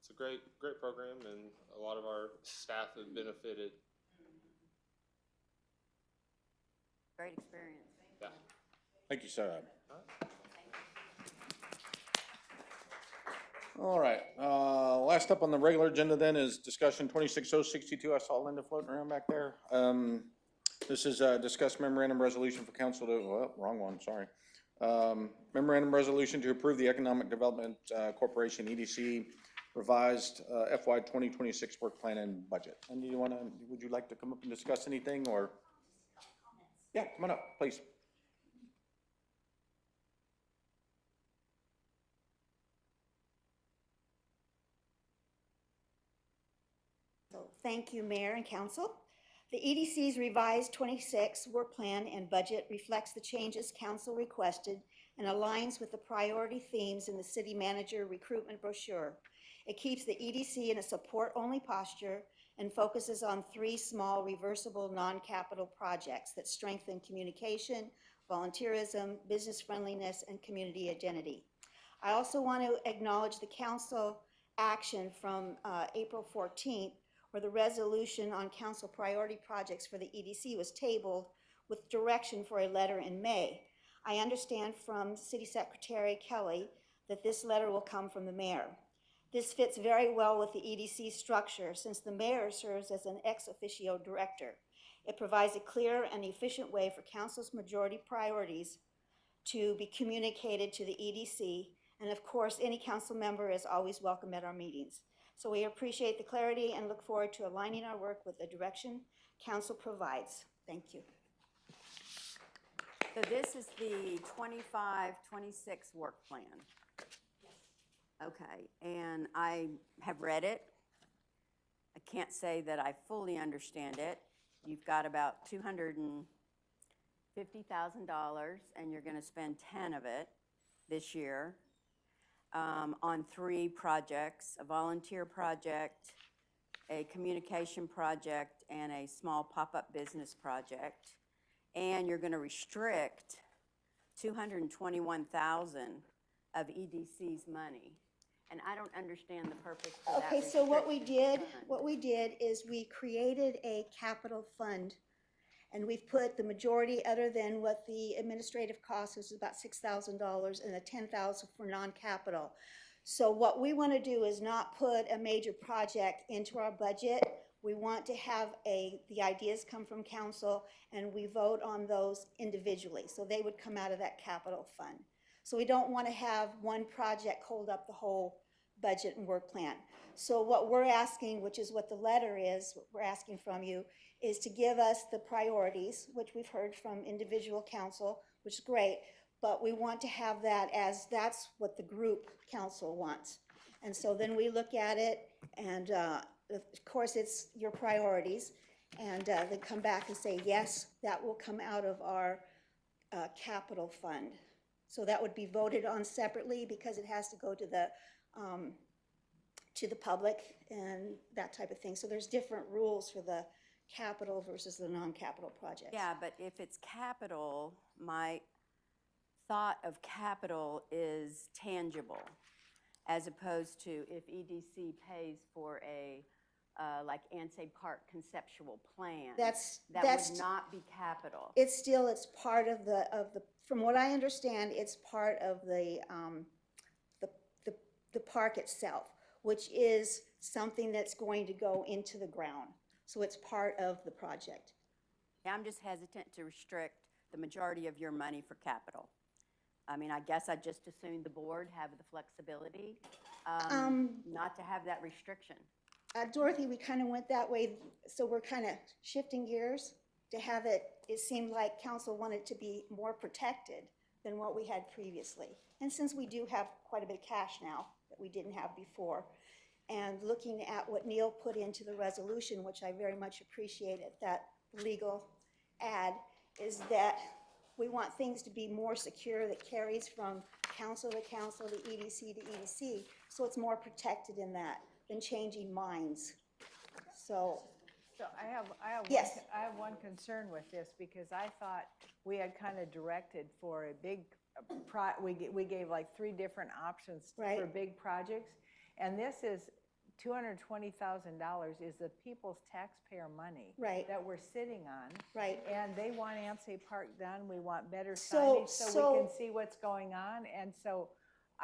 it's a great program, and a lot of our staff have benefited. Great experience. Yeah. Thank you, sir. All right, last up on the regular agenda then is discussion 26062. I saw Linda floating around back there. This is discuss memorandum resolution for council to, well, wrong one, sorry. Memorandum resolution to approve the Economic Development Corporation, EDC, revised FY 2026 work plan and budget. And would you like to come up and discuss anything, or? Yeah, come on up, please. Thank you, Mayor and Council. The EDC's revised 26 work plan and budget reflects the changes Council requested and aligns with the priority themes in the City Manager recruitment brochure. It keeps the EDC in a support-only posture and focuses on 3 small reversible non-capital projects that strengthen communication, volunteerism, business friendliness, and community identity. I also want to acknowledge the council action from April 14th, where the resolution on council priority projects for the EDC was tabled with direction for a letter in May. I understand from City Secretary Kelly that this letter will come from the mayor. This fits very well with the EDC structure since the mayor serves as an ex officio director. It provides a clear and efficient way for council's majority priorities to be communicated to the EDC, and of course, any council member is always welcome at our meetings. So we appreciate the clarity and look forward to aligning our work with the direction council provides. Thank you. So this is the 25-26 work plan? Okay, and I have read it. I can't say that I fully understand it. You've got about $250,000 and you're going to spend 10 of it this year on 3 projects, a volunteer project, a communication project, and a small pop-up business project. And you're going to restrict $221,000 of EDC's money. And I don't understand the purpose for that. Okay, so what we did is we created a capital fund, and we've put the majority, other than what the administrative cost is, about $6,000, and the $10,000 for non-capital. So what we want to do is not put a major project into our budget. We want to have the ideas come from council, and we vote on those individually. So they would come out of that capital fund. So we don't want to have one project hold up the whole budget and work plan. So what we're asking, which is what the letter is, what we're asking from you, is to give us the priorities, which we've heard from individual council, which is great, but we want to have that as that's what the group council wants. And so then we look at it, and of course it's your priorities, and they come back and say, yes, that will come out of our capital fund. So that would be voted on separately because it has to go to the public and that type of thing. So there's different rules for the capital versus the non-capital projects. Yeah, but if it's capital, my thought of capital is tangible, as opposed to if EDC pays for a like Ansay Park conceptual plan. That would not be capital. It's part of the, from what I understand, it's part of the park itself, which is something that's going to go into the ground. So it's part of the project. Yeah, I'm just hesitant to restrict the majority of your money for capital. I mean, I guess I just assumed the board have the flexibility not to have that restriction. Dorothy, we kind of went that way, so we're kind of shifting gears to have it seemed like council wanted to be more protected than what we had previously. And since we do have quite a bit of cash now that we didn't have before, and looking at what Neil put into the resolution, which I very much appreciated, that legal ad, is that we want things to be more secure, that carries from council to council, to EDC to EDC, so it's more protected in that than changing minds. So I have Yes. I have one concern with this, because I thought we had kind of directed for a big we gave like 3 different options for Right. big projects, and this is $220,000 is the people's taxpayer money Right. that we're sitting on. Right. And they want Ansay Park done. We want better So- signage so we so- can see what's going on. And so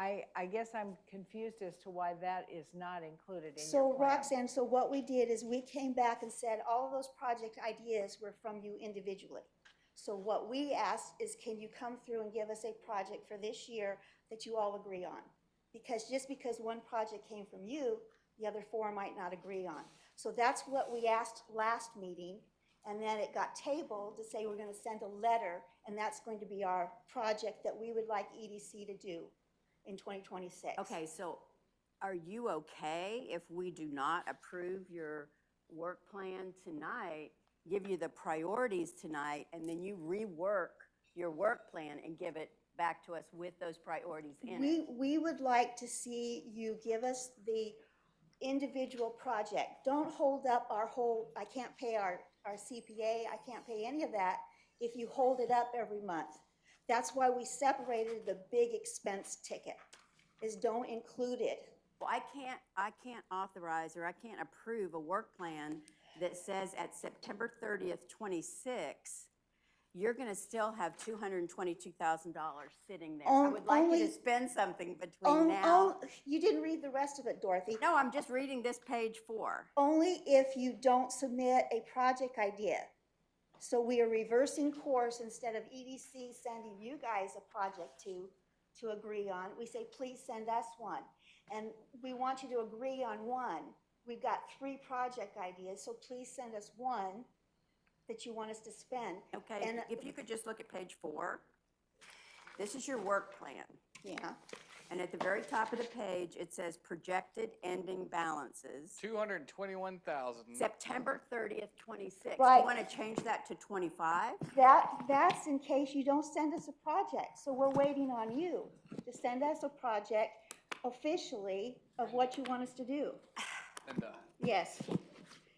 I guess I'm confused as to why that is not included in So your plan. Roxanne, so what we did is we came back and said all of those project ideas were from you individually. So what we asked is, can you come through and give us a project for this year that you all agree on? Because just because one project came from you, the other 4 might not agree on. So that's what we asked last meeting, and then it got tabled to say we're going to send a letter, and that's going to be our project that we would like EDC to do in 2026. Okay, so are you okay if we do not approve your work plan tonight, give you the priorities tonight, and then you rework your work plan and give it back to us with those priorities in it? We would like to see you give us the individual project. Don't hold up our whole, I can't pay our CPA, I can't pay any of that if you hold it up every month. That's why we separated the big expense ticket, is don't include it. Well, I can't authorize or I can't approve a work plan that says at September 30th, 26, you're gonna still have $222,000 sitting there. I would like you to Only- spend something between now. You didn't read the rest of it, Dorothy. No, I'm just reading this page 4. Only if you don't submit a project idea. So we are reversing course. Instead of EDC sending you guys a project to agree on, we say, please send us one. And we want you to agree on one. We've got 3 project ideas, so please send us one that you want us to spend. Okay, And if you could just look at page 4. This is your work plan. yeah, And at the very top of the page, it says projected ending balances. 221,000. September 30th, 26. Do Right. you want to change that to 25? that's in case you don't send us a project. So we're waiting on you to send us a project officially of what you want us to do. And, Yes.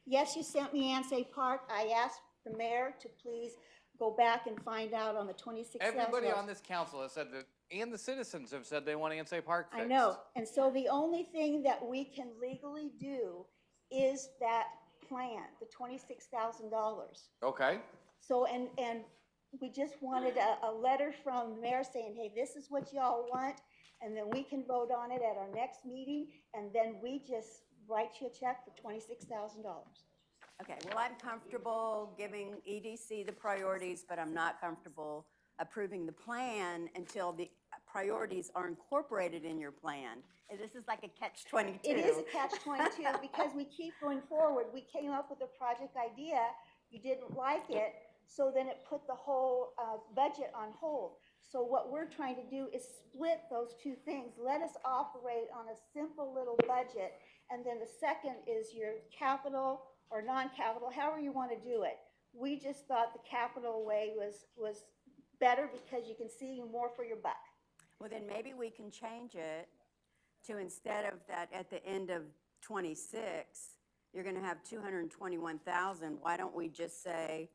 Yes, you sent me Ansay Park. I asked the mayor to please go back and find out on the $26,000. everybody on this council has said that, and the citizens have said they want Ansay Park fixed. I know. And so the only thing that we can legally do is that plan, the $26,000. Okay. So, and we just wanted a letter from the mayor saying, hey, this is what y'all want, and then we can vote on it at our next meeting, and then we just write you a check for $26,000. Okay, well, I'm comfortable giving EDC the priorities, but I'm not comfortable approving the plan until the priorities are incorporated in your plan. And this is like a catch-22. It is a catch-22 because we keep going forward. We came up with a project idea, you didn't like it, so then it put the whole budget on hold. So what we're trying to do is split those two things. Let us operate on a simple little budget, and then the second is your capital or non-capital, however you want to do it. We just thought the capital way was better because you can see more for your buck. Well, then maybe we can change it to, instead of that at the end of 26, you're gonna have 221,000. Why don't we just say,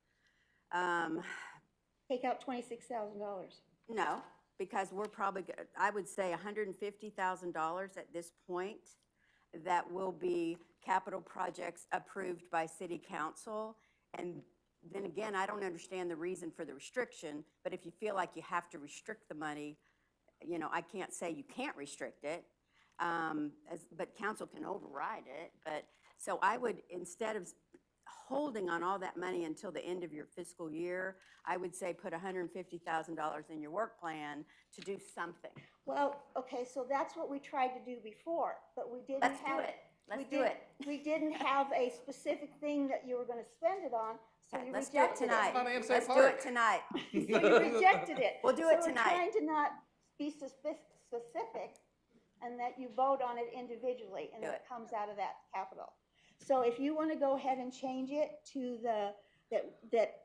Take out $26,000. no, because we're probably, I would say $150,000 at this point that will be capital projects approved by city council. And then again, I don't understand the reason for the restriction, but if you feel like you have to restrict the money, you know, I can't say you can't restrict it, but council can override it. But, so I would, instead of holding on all that money until the end of your fiscal year, I would say put $150,000 in your work plan to do something. Well, okay, so that's what we tried to do before, but we didn't have. Let's do it. we Let's do didn't- it. We didn't have a specific thing that you were gonna spend it on, so Okay, you let's do it rejected tonight. it. Not Ansay Let's do Park. it tonight. So you rejected it. We'll do it So tonight. we're trying to not be specific, and that you vote on it individually, and Do it it. comes out of that capital. So if you wanna go ahead and change it to that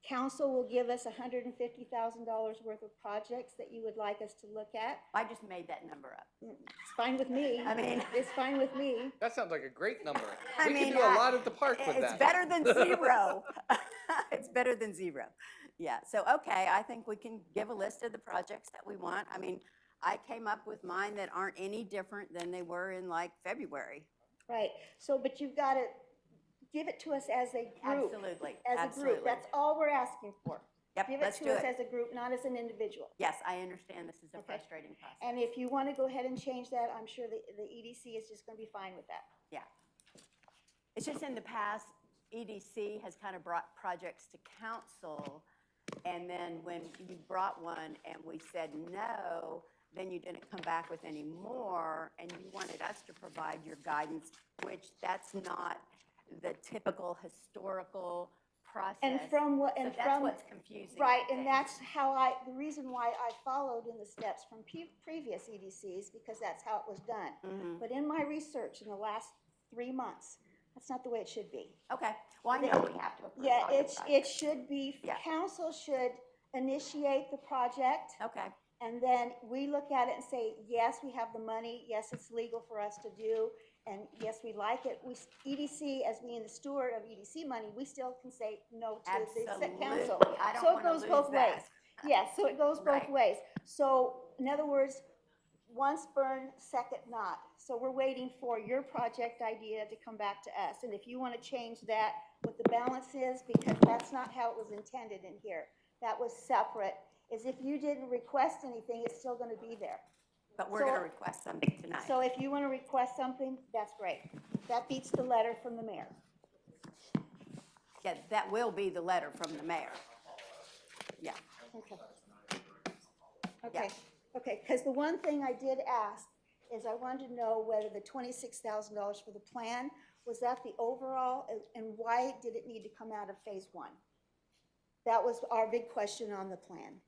council will give us $150,000 worth of projects that you would like us to look at, I just made that number up. it's fine with me. I mean- It's fine with me. That sounds like a great number. I We mean, can do a lot at the park with It's that. better than 0. It's better than 0. Yeah, so, okay, I think we can give a list of the projects that we want. I mean, I came up with mine that aren't any different than they were in like February. Right, so, but you've got to give it to us as a group. Absolutely, As a absolutely. group, that's all we're asking for. Yep, Give it let's do to us it. as a group, not as an individual. Yes, I understand this is a Okay. frustrating process. And if you want to go ahead and change that, I'm sure the EDC is just going to be fine with that. Yeah. It's just in the past, EDC has kind of brought projects to council, and then when you brought one and we said no, then you didn't come back with any more, and you wanted us to provide your guidance, which that's not the typical historical process. And from what, and So that's from. what's confusing. Right, I and think. that's how the reason why I followed in the steps from previous EDCs, because that's how it was done. Mhm. But in my research in the last 3 months, that's not the way it should be. Okay, well, I know we have to approve Yeah, all your it projects. should be, Yeah. council should initiate the project, Okay, And then we look at it and say, yes, we have the money, yes, it's legal for us to do, and yes, we like it. EDC, as being the steward of EDC money, we still can say no to the council. Absolutely. I don't So it wanna goes lose both that. ways. Yes, so it goes both Right. ways. So, in other words, once burned, second not. So we're waiting for your project idea to come back to us. And if you want to change that, what the balance is, because that's not how it was intended in here. That was separate, is if you didn't request anything, it's still going to be there. But we're So- gonna request something tonight. So if you want to request something, that's great. That beats the letter from the mayor. Yeah, that will be the letter from the mayor. Yeah. Okay. Okay, okay, because the one thing I did ask is I wanted to know whether the $26,000 for the plan, was that the overall, and why did it need to come out of phase one? That was our big question on the plan.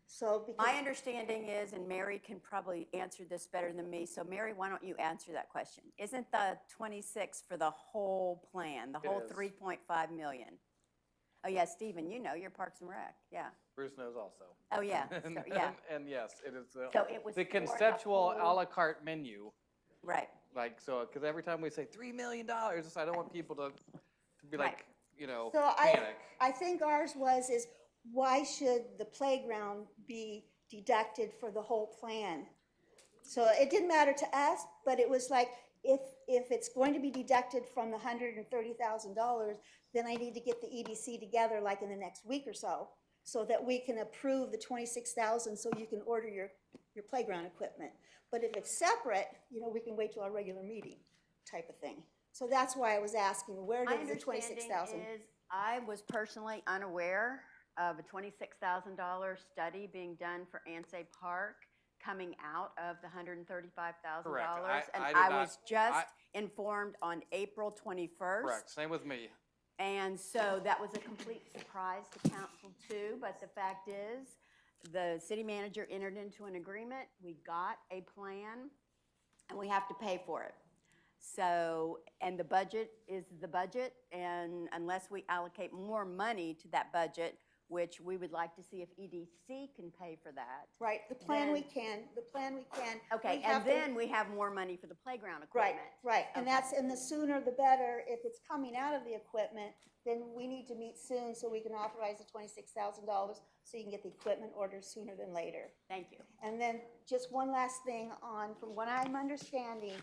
So because. My understanding is, and Mary can probably answer this better than me, so Mary, why don't you answer that question? Isn't the 26 for the whole plan, the whole is. 3.5 million? Oh, yeah, Stephen, you know, you're Parks and Rec, yeah. Bruce knows also. Oh, yeah, And, so, yeah, and yes, it is So it was the for the conceptual a whole- la carte menu. right. Like, so, because every time we say $3 million, I don't want people to be Right. like, you know, So panic. I think ours is why should the playground be deducted for the whole plan? So it didn't matter to us, but it was like, if it's going to be deducted from the $130,000, then I need to get the EDC together like in the next week or so that we can approve the 26,000 so you can order your playground equipment. But if it's separate, you know, we can wait till our regular meeting type of thing. So that's why I was asking, where My does the 26,000? understanding is, I was personally unaware of a $26,000 study being done for Ansay Park coming out of the $135,000. Correct. And I did I not- was just informed on April 21st. Correct, same with me. And so that was a complete surprise to council too, but the fact is, the city manager entered into an agreement, we got a plan, and we have to pay for it. So, and the budget is the budget, and unless we allocate more money to that budget, which we would like to see if EDC can pay for that. Right, the plan we Then- can. Okay, We have and to- then we have more money for the playground Right, equipment. right, and Okay. and the sooner the better. If it's coming out of the equipment, then we need to meet soon so we can authorize the $26,000 so you can get the equipment ordered sooner than later. Thank you. And then just one last thing on, from what I'm understanding,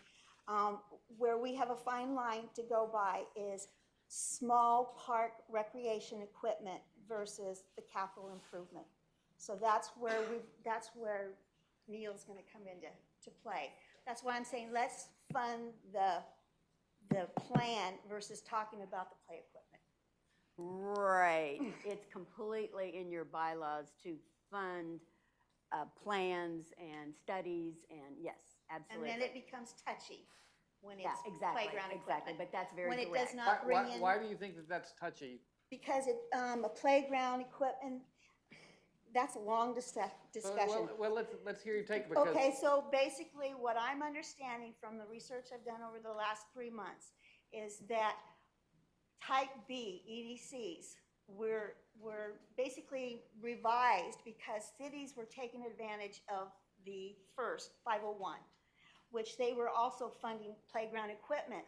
where we have a fine line to go by is small park recreation equipment versus the capital improvement. So that's where Neil's gonna come into play. That's why I'm saying, let's fund the plan versus talking about the play equipment. Right, it's completely in your bylaws to fund plans and studies, and yes, And absolutely. then it becomes touchy when Yeah, it's exactly, playground exactly, equipment. but that's very When correct. it does not bring in. Why do you think that that's touchy? Because a playground equipment, that's a long discussion. Well, let's hear your take, because. Okay, so basically what I'm understanding from the research I've done over the last 3 months is that type B EDCs were basically revised because cities were taking advantage of the first 501, which they were also funding playground equipment.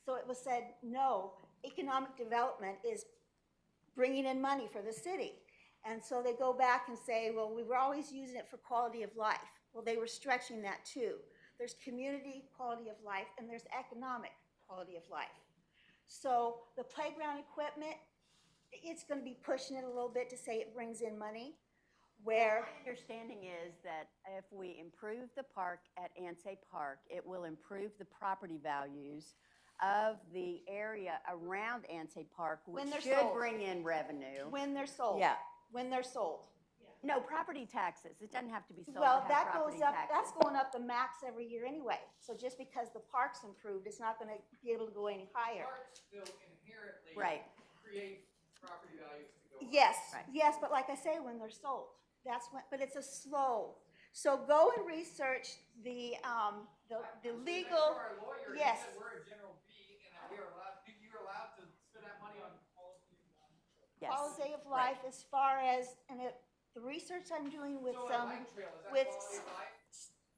So it was said, no, economic development is bringing in money for the city. And so they go back and say, well, we were always using it for quality of life. Well, they were stretching that too. There's community quality of life and there's economic quality of life. So the playground equipment, it's going to be pushing it a little bit to say it brings in money, where. My understanding is that if we improve the park at Ansay Park, it will improve the property values of the area around Ansay Park, which When they're should sold. bring in revenue. When they're sold. Yeah. When they're sold. No, property taxes, it doesn't have to be sold to Well, have that property goes up, taxes. that's going up the max every year anyway. So just because the park's improved, it's not going to be able to go any higher. Parks still inherently Right. create property values to go up. Yes, Right. yes, but like I say, when they're sold, that's when, but it's a slow. So go and research the legal, Our lawyer, he yes. said we're a general B, and that you're allowed to spend that money on policies. Yes. quality of life as far as, and The research I'm doing with some, with,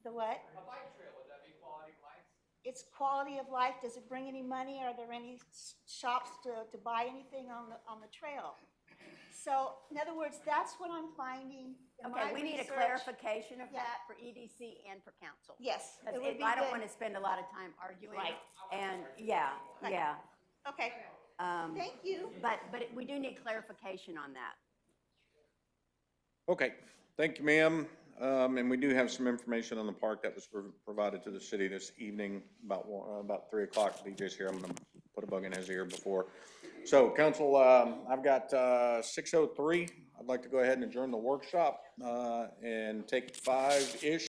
the what? A bike trail, would that be quality of life? It's quality of life. Does it bring any money? Are there any shops to buy anything on the trail? So, in other words, that's what I'm finding in my Okay, we need a research. clarification of Yeah. that for EDC and for council. Yes, it 'Cause would be I don't good. want to spend a lot of time arguing. Right. And, yeah, Right. yeah. Okay, thank you. But we do need clarification on that. Okay, thank you, ma'am. And we do have some information on the park that was provided to the city this evening, about 3 o'clock. DJ's here, I'm gonna put a bug in his ear before. So, council, I've got 6:03. I'd like to go ahead and adjourn the workshop, and take 5-ish